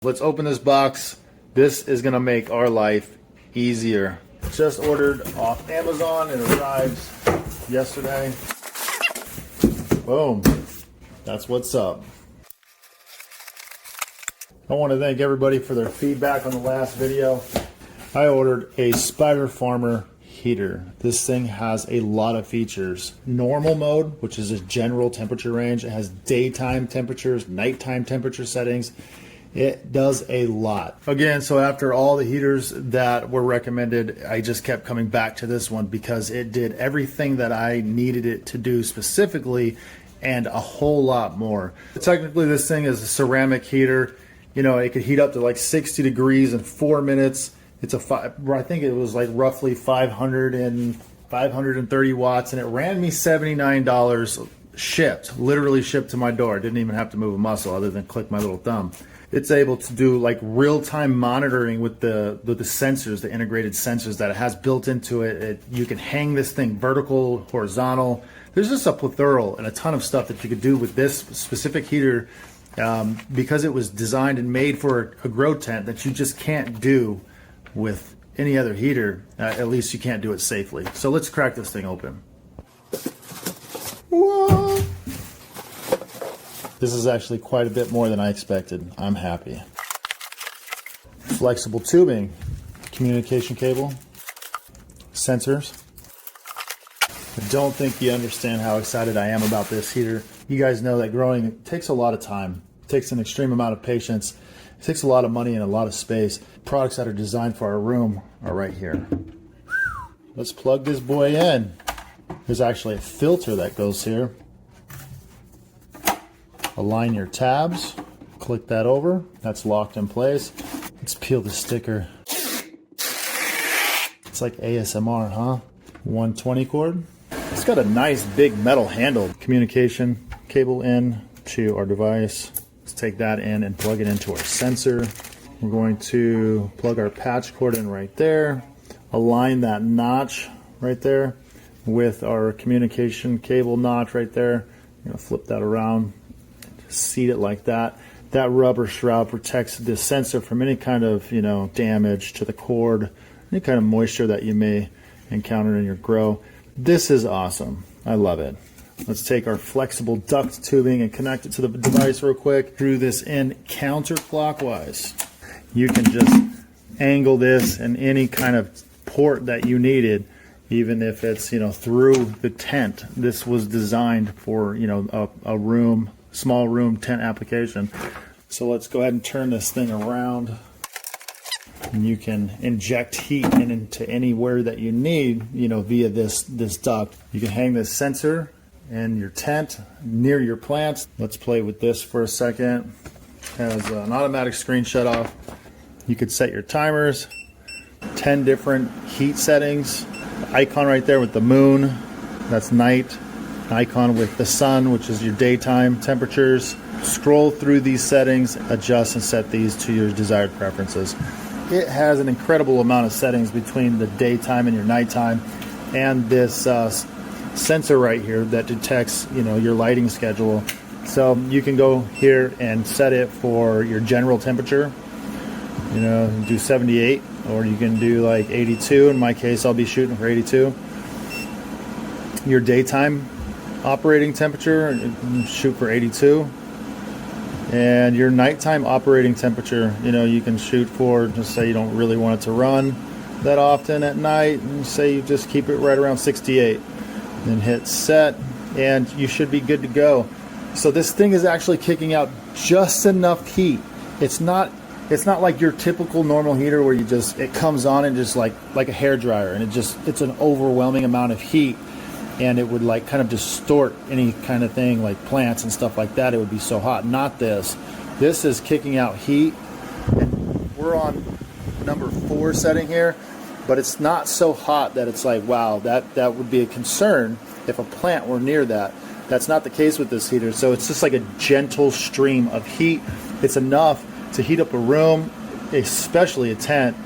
Let's open this box. This is gonna make our life easier. Just ordered off Amazon and it arrives yesterday. Boom. That's what's up. I want to thank everybody for their feedback on the last video. I ordered a Spider Farmer heater. This thing has a lot of features. Normal mode, which is a general temperature range. It has daytime temperatures, nighttime temperature settings. It does a lot. Again, so after all the heaters that were recommended, I just kept coming back to this one because it did everything that I needed it to do specifically and a whole lot more. Technically, this thing is a ceramic heater. You know, it could heat up to like 60 degrees in 4 minutes. It's I think it was like roughly 530 watts, and it ran me $79 shipped, literally shipped to my door. I didn't even have to move a muscle other than click my little thumb. It's able to do like real-time monitoring with the sensors, the integrated sensors that it has built into it. You can hang this thing vertical, horizontal. There's just a plethora and a ton of stuff that you could do with this specific heater because it was designed and made for a grow tent that you just can't do with any other heater. At least you can't do it safely. So let's crack this thing open. Whoa. This is actually quite a bit more than I expected. I'm happy. Flexible tubing, communication cable, sensors. I don't think you understand how excited I am about this heater. You guys know that growing takes a lot of time. It takes an extreme amount of patience. It takes a lot of money and a lot of space. Products that are designed for our room are right here. Let's plug this boy in. There's actually a filter that goes here. Align your tabs. Click that over. That's locked in place. Let's peel the sticker. It's like ASMR, huh? 120 cord. It's got a nice big metal handle. Communication cable in to our device. Let's take that in and plug it into our sensor. We're going to plug our patch cord in right there. Align that notch right there with our communication cable notch right there. I'm going to flip that around, seat it like that. That rubber shroud protects the sensor from any kind of, damage to the cord, any kind of moisture that you may encounter in your grow. This is awesome. I love it. Let's take our flexible duct tubing and connect it to the device real quick. Screw this in counterclockwise. You can just angle this in any kind of port that you needed, even if it's, through the tent. This was designed for, a room, small room tent application. So let's go ahead and turn this thing around. And you can inject heat into anywhere that you need, via this duct. You can hang this sensor in your tent near your plants. Let's play with this for a second. Has an automatic screen shut off. You could set your timers, 10 different heat settings. The icon right there with the moon, that's night. An icon with the sun, which is your daytime temperatures. Scroll through these settings, adjust and set these to your desired preferences. It has an incredible amount of settings between the daytime and your nighttime, and this sensor right here that detects your lighting schedule. So you can go here and set it for your general temperature, do 78, or you can do like 82. In my case, I'll be shooting for 82. Your daytime operating temperature, shoot for 82. And your nighttime operating temperature, you can shoot for, just say you don't really want it to run that often at night, and say you just keep it right around 68. Then hit set, and you should be good to go. So this thing is actually kicking out just enough heat. It's not like your typical normal heater where it comes on and just like a hair dryer, and it's an overwhelming amount of heat, and it would like kind of distort any kind of thing like plants and stuff like that. It would be so hot. Not this. This is kicking out heat, and we're on number 4 setting here, but it's not so hot that it's like, wow, that would be a concern if a plant were near that. That's not the case with this heater. So it's just like a gentle stream of heat. It's enough to heat up a room, especially a tent,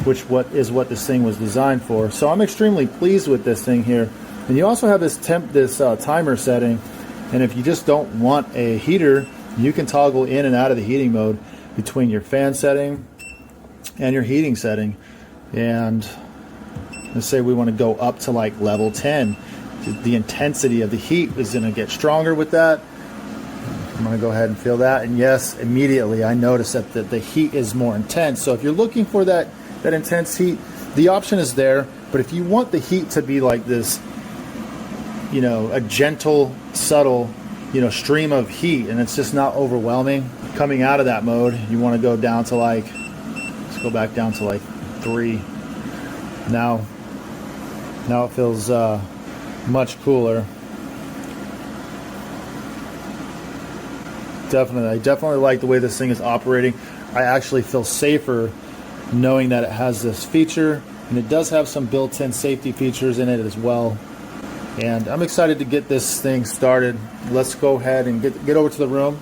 which is what this thing was designed for. So I'm extremely pleased with this thing here. And you also have this timer setting, and if you just don't want a heater, you can toggle in and out of the heating mode. between your fan setting and your heating setting. And let's say we want to go up to like level 10. The intensity of the heat is going to get stronger with that. I'm going to go ahead and feel that. And yes, immediately I notice that the heat is more intense. So if you're looking for that intense heat, the option is there. But if you want the heat to be like this, you know, a gentle, subtle, you know, stream of heat, and it's just not overwhelming, coming out of that mode, you want to go down to like, let's go back down to like 3. Now it feels much cooler. I definitely like the way this thing is operating. I actually feel safer knowing that it has this feature, and it does have some built-in safety features in it as well. And I'm excited to get this thing started. Let's go ahead and get over to the room,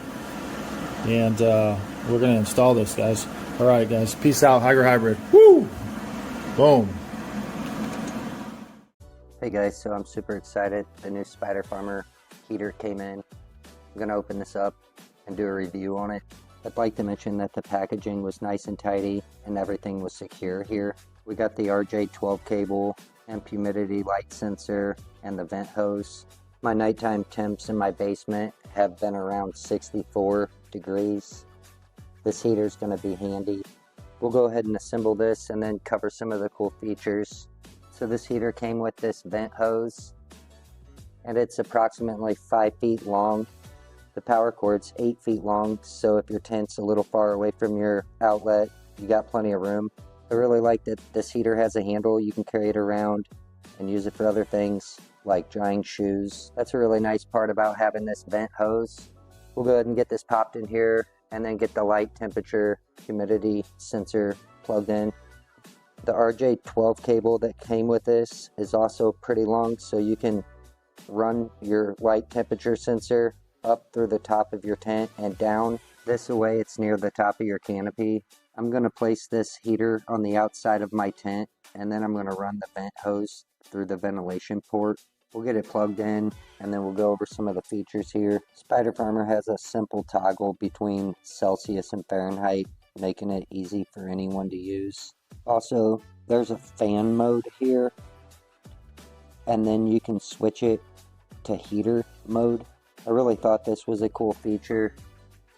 and we're gonna install this, guys. All right, guys, peace out. Hygger Hybrid. Woo! Boom. Hey guys, so I'm super excited. The new Spider Farmer heater came in. I'm gonna open this up and do a review on it. I'd like to mention that the packaging was nice and tidy and everything was secure here. We got the RJ12 cable, amp humidity light sensor, and the vent hose. My nighttime temps in my basement have been around 64 degrees. This heater is going to be handy. We'll go ahead and assemble this and then cover some of the cool features. So this heater came with this vent hose, and it's approximately 5 feet long. The power cord's 8 feet long, so if your tent's a little far away from your outlet, you got plenty of room. I really like that this heater has a handle. You can carry it around and use it for other things like drying shoes. That's a really nice part about having this vent hose. We'll go ahead and get this popped in here and then get the light temperature humidity sensor plugged in. The RJ12 cable that came with this is also pretty long, so you can run your light temperature sensor up through the top of your tent and down. This way it's near the top of your canopy. I'm going to place this heater on the outside of my tent, and then I'm going to run the vent hose through the ventilation port. We'll get it plugged in, and then we'll go over some of the features here. Spider Farmer has a simple toggle between Celsius and Fahrenheit, making it easy for anyone to use. Also, there's a fan mode here, and then you can switch it to heater mode. I really thought this was a cool feature.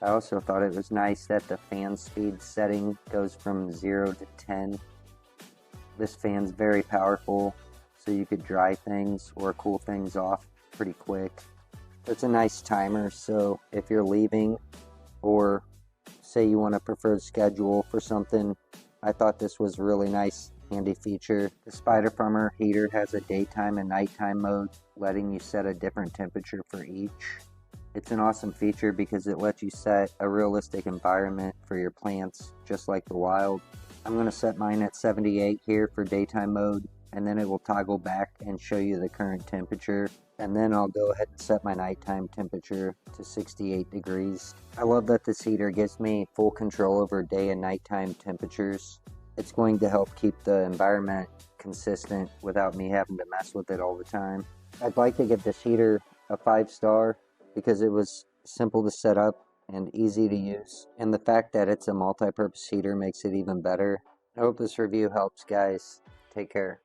I also thought it was nice that the fan speed setting goes from 0 to 10. This fan's very powerful, so you could dry things or cool things off pretty quick. It's a nice timer, so if you're leaving or say you want a preferred schedule for something, I thought this was a really nice, handy feature. The Spider Farmer heater has a daytime and nighttime mode, letting you set a different temperature for each. It's an awesome feature because it lets you set a realistic environment for your plants, just like the wild. I'm going to set mine at 78 here for daytime mode, and then it will toggle back and show you the current temperature. And then I'll go ahead and set my nighttime temperature to 68 degrees. I love that this heater gives me full control over day and nighttime temperatures. It's going to help keep the environment consistent without me having to mess with it all the time. I'd like to give this heater a 5-star because it was simple to set up and easy to use. And the fact that it's a multi-purpose heater makes it even better. I hope this review helps, guys. Take care.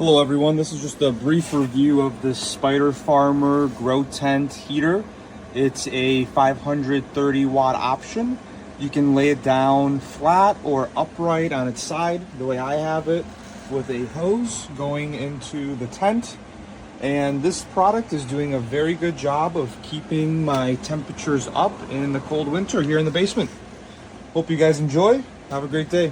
Hello everyone, this is just a brief review of the Spider Farmer Grow Tent heater. It's a 530 watt option. You can lay it down flat or upright on its side, the way I have it, with a hose going into the tent. And this product is doing a very good job of keeping my temperatures up in the cold winter here in the basement. Hope you guys enjoy. Have a great day.